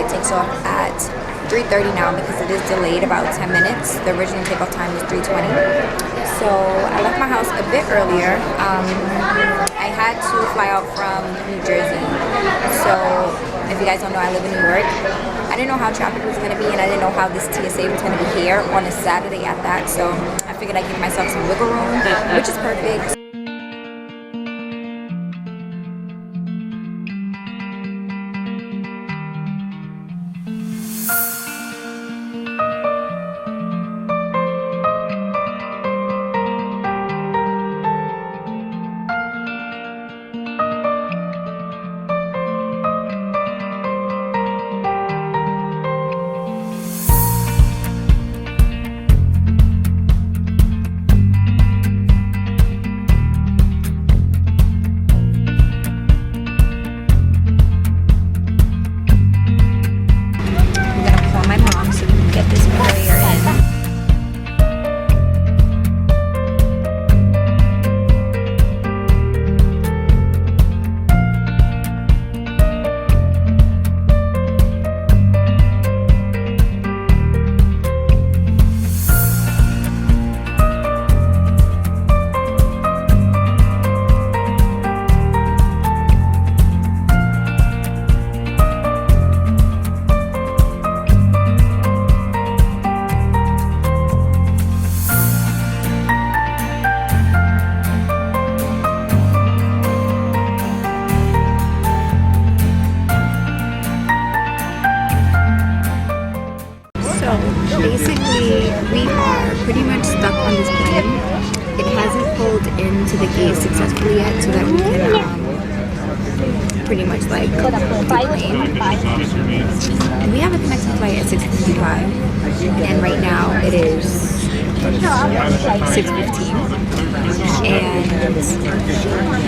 flight takes off at 3:30 now because it is delayed about 10 minutes. The original takeoff time is 3:20. So I left my house a bit earlier. I had to fly out from New Jersey. So if you guys don't know, I live in New York. I didn't know how traffic was going to be, and I didn't know how this TSA was going to be here on a Saturday at that. So I figured I'd give myself some wiggle room, which is perfect. Basically, we are pretty much stuck on this plane. It hasn't pulled into the gate successfully yet, so that we can pretty much like deplane. We have a connecting flight at 6:55, and right now it is 6:15, and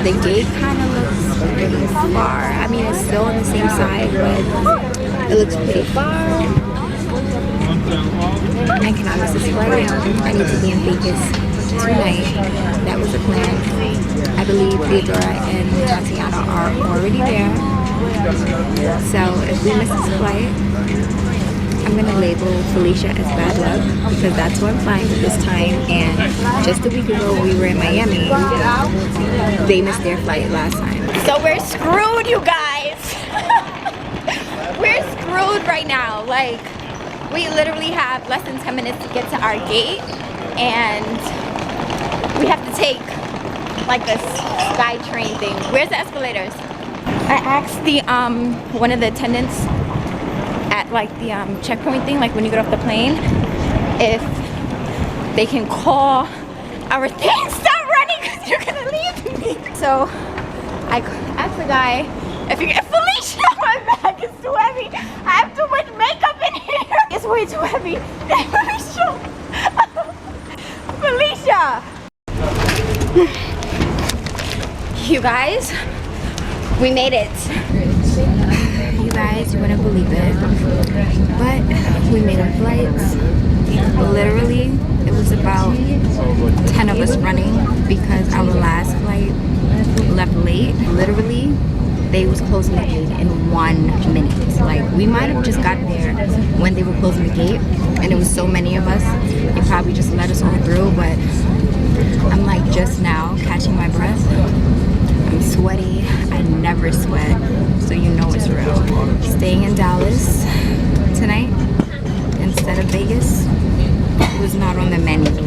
the gate kind of looks pretty far. I mean, it's still on the same side, but it looks pretty far. I cannot miss this flight. I need to be in Vegas tonight. That was the plan. I believe Theodora and Kianna are already there. So if we miss this flight, I'm going to label Felicia as bad luck because that's who I'm flying with this time. And just a week ago we were in Miami. They missed their flight last time. So we're screwed, you guys. We're screwed right now. Like, we literally have less than 10 minutes to get to our gate, and we have to take like a sky train thing. Where's the escalators? I asked the one of the attendants at like the checkpoint thing, like when you get off the plane, if they can call our thing, stop running because you're gonna leave me. So I asked the guy if you get Felicia, my bag is too heavy. I have too much makeup in here. It's way too heavy. Felicia! You guys, we made it. You guys, you wouldn't believe it, but we made our flights. Literally, it was about 10 of us running because our last flight left late. Literally, they was closing the gate in 1 minute. Like, we might have just got there when they were closing the gate, and it was so many of us, they probably just let us all through. But I'm like just now catching my breath. I'm sweaty. I never sweat, so you know it's real. Staying in Dallas tonight instead of Vegas was not on the menu.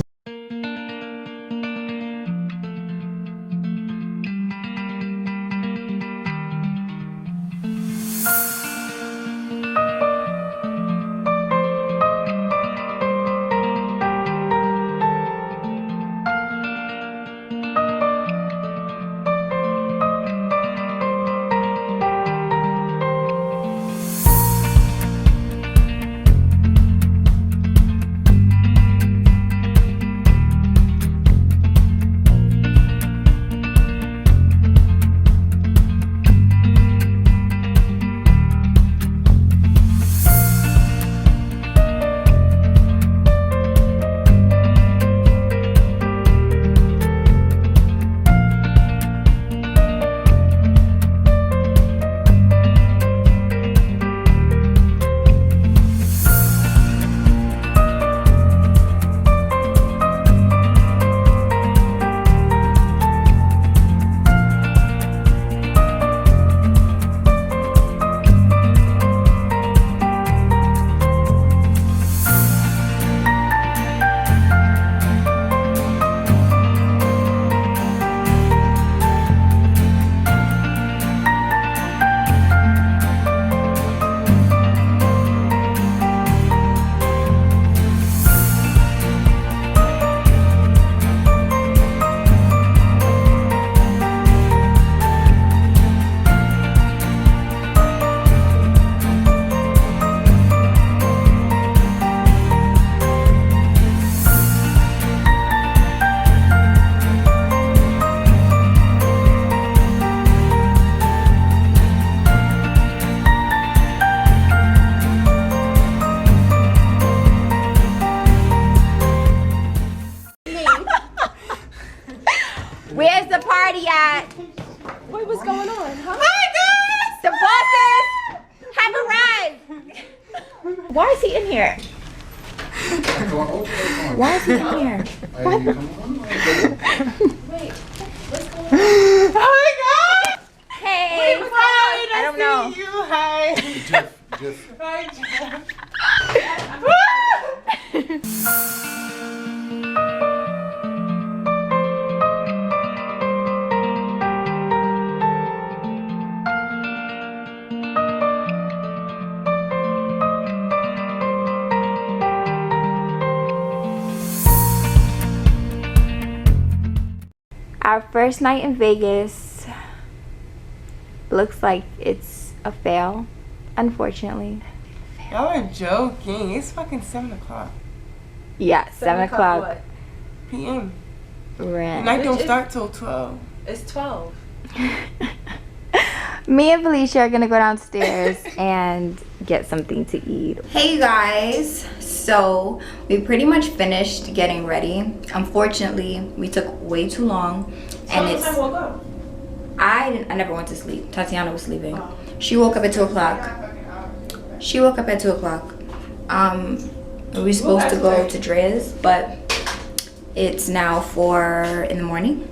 Why is he in here? Why is he in here? What? Wait, what's going on? Oh my god! Hey! Wait, hi, I don't know. You. Hi. Jeff. Hi, Jeff. Our first night in Vegas looks like it's a fail, unfortunately. Y'all are joking. It's fucking 7 o'clock. Yeah, 7 o'clock p.m. Right. The night don't start till 12. It's 12. Me and Felicia are gonna go downstairs and get something to eat. Hey guys, so we pretty much finished getting ready. Unfortunately, we took way too long, and it's. I woke up. I never went to sleep. Tatiana was sleeping. She woke up at 2 o'clock. She woke up at 2 o'clock. We were supposed to go to Dre's, but it's now 4 in the morning,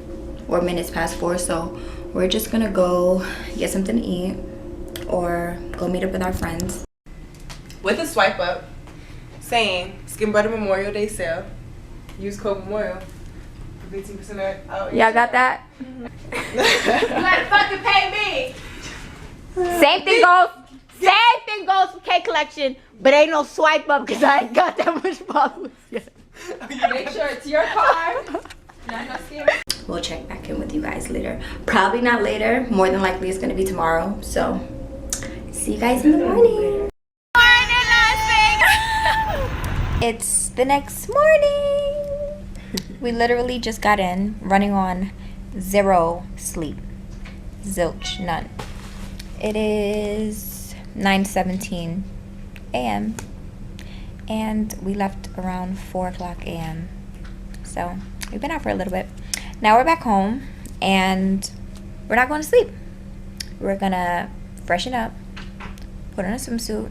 or minutes past 4. So we're just gonna go get something to eat, or go meet up with our friends. With a swipe up saying Skin Butter Memorial Day sale. Use code Memorial for 15% out. Y'all got that? You gotta fucking pay me. Same thing goes for K Collection, but ain't no swipe up because I ain't got that much followers yet. Make sure it's your card. Not no scam. We'll check back in with you guys later. Probably not later. More than likely it's gonna be tomorrow. So see you guys in the morning. It's the next morning. We literally just got in, running on 0 sleep. Zilch, none. It is 9:17 a.m. and we left around 4 o'clock a.m. So we've been out for a little bit. Now we're back home and we're not going to sleep. We're gonna freshen up, put on a swimsuit,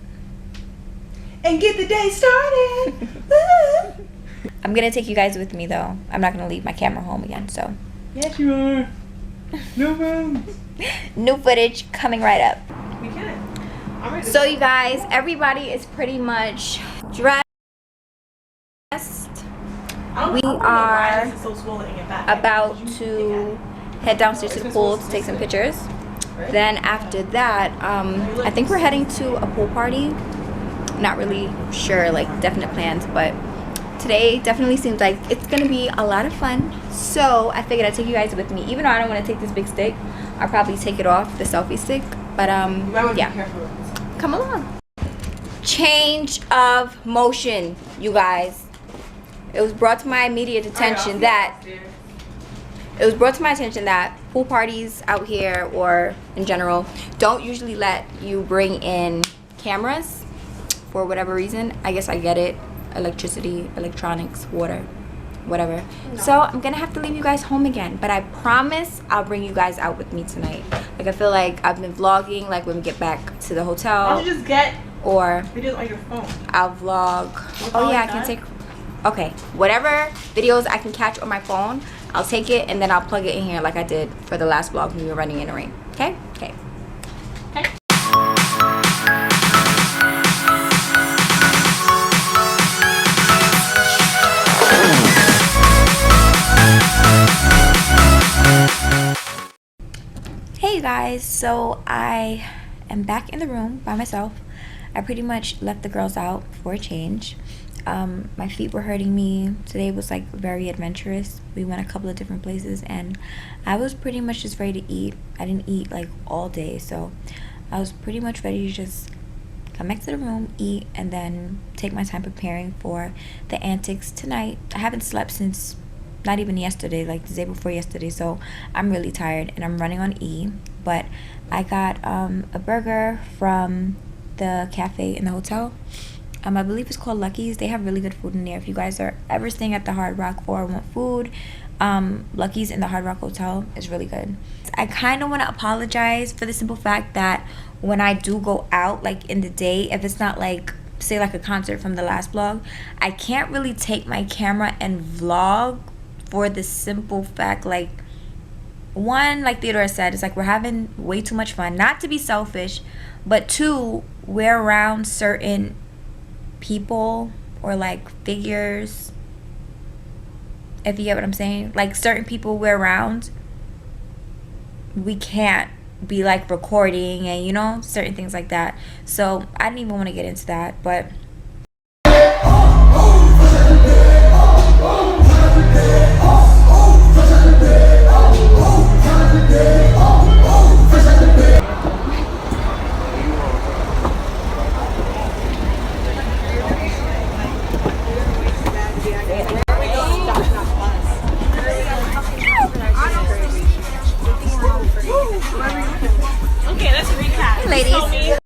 and get the day started. I'm gonna take you guys with me though. I'm not gonna leave my camera home again, so. Yes, you are. No phones. New footage coming right up. We can. So you guys, everybody is pretty much dressed. We are about to head downstairs to the pool to take some pictures. Then after that, I think we're heading to a pool party. Not really sure, like definite plans, but today definitely seems like it's gonna be a lot of fun. So I figured I'd take you guys with me. Even though I don't want to take this big stick, I'll probably take it off, the selfie stick. But yeah, come along. Change of motion, you guys. It was brought to my immediate attention that pool parties out here, or in general, don't usually let you bring in cameras for whatever reason. I guess I get it. Electricity, electronics, water, whatever. No. So I'm gonna have to leave you guys home again, but I promise I'll bring you guys out with me tonight. Like I feel like I've been vlogging, like when we get back to the hotel. Why don't you just get or videos on your phone? I'll vlog. Oh yeah, I can take. Okay, whatever videos I can catch on my phone, I'll take it and then I'll plug it in here like I did for the last vlog when we were running in the rain. Okay? Okay. Okay. Hey guys, so I am back in the room by myself. I pretty much left the girls out for a change. My feet were hurting me. Today was like very adventurous. We went a couple of different places and I was pretty much just ready to eat. I didn't eat like all day, so I was pretty much ready to just come back to the room, eat, and then take my time preparing for the antics tonight. I haven't slept since not even yesterday, like the day before yesterday, so I'm really tired and I'm running on E. But I got a burger from the cafe in the hotel. I believe it's called Lucky's. They have really good food in there. If you guys are ever staying at the Hard Rock or want food, Lucky's in the Hard Rock Hotel is really good. I kind of want to apologize for the simple fact that when I do go out, like in the day, if it's not like say like a concert from the last vlog, I can't really take my camera and vlog for the simple fact, like, one, like Theodore said, it's like we're having way too much fun. Not to be selfish, but two, we're around certain people or like figures, if you get what I'm saying. Like certain people we're around, we can't be like recording and, you know, certain things like that. So I didn't even want to get into that, but Okay, let's recap. hey ladies,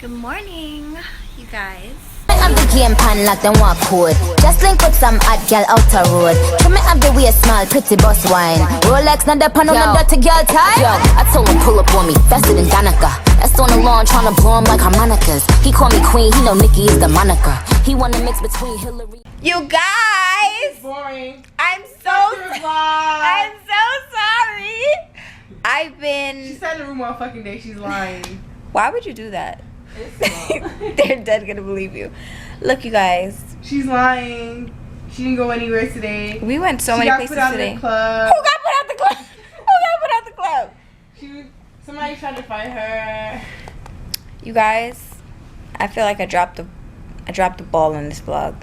good morning, you guys. I'm the game pan like them walk code. Just link with some hot girl outer road. Show me have the way small, pretty boss wine. Rolex, not the pan on the dirty girl time. Yo, I told him pull up on me, faster than Danica. That's on the lawn, tryna blow him like harmonicas. He call me queen, he know Nikki is the moniker. He wanna mix between Hillary. You guys, Boring. I'm so sorry. I've She been, said in the room all fucking day. She's lying. why would you do that? They're dead gonna believe you. Look, you guys, She's lying. She didn't go anywhere today. we went so She many got places put out today. in the club. Who got put out the club? Who got put out the club? Somebody tried to fight her. You guys, I feel like I dropped the ball in this vlog.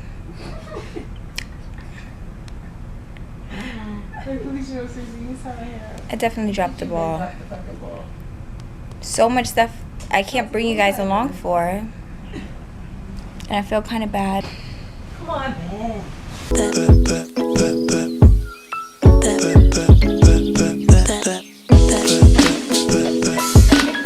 I definitely dropped the ball. So much stuff I can't bring you guys along for, and I feel kind of bad. Come on, man.